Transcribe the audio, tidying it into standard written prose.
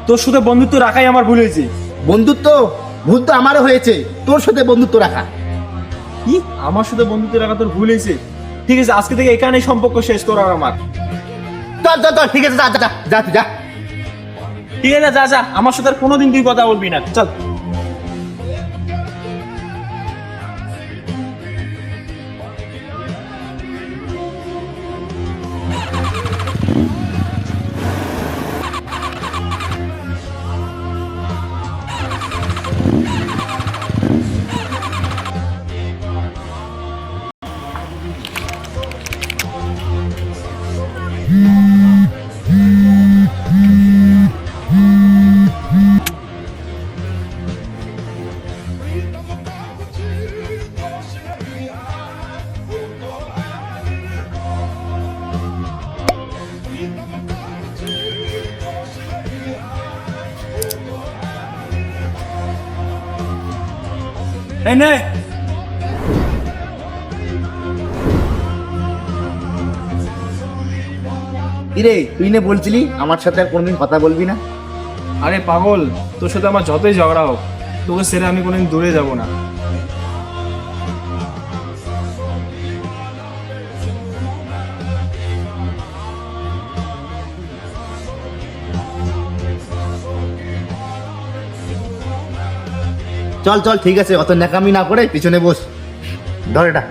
তোর সাথে বন্ধুত্ব রাখাই আমার ভুল হয়েছে। বন্ধুত্ব ভুল তো আমারও হয়েছে, তোর সাথে বন্ধুত্ব রাখা। কি আমার সাথে বন্ধুত্ব রাখা তোর ভুল হয়েছে? ঠিক আছে, আজকে থেকে এখানেই সম্পর্ক শেষ তোর আর আমার। চল চল চল, ঠিক আছে, যা যা যা যা তুই যা। ঠিক আছে, যা যা, আমার সাথে আর কোনোদিন তুই কথা বলবি না, চল। এই নে। কিরে, তুই না বলছিলি আমার সাথে আর কোনোদিন কথা বলবি না? আরে পাগল, তোর সাথে আমার যতই ঝগড়া হোক, তোকে ছেড়ে আমি কোনোদিন দূরে যাব না। চল চল, ঠিক আছে, অত ন্যাকামি না করে পিছনে বস, ধর এটা।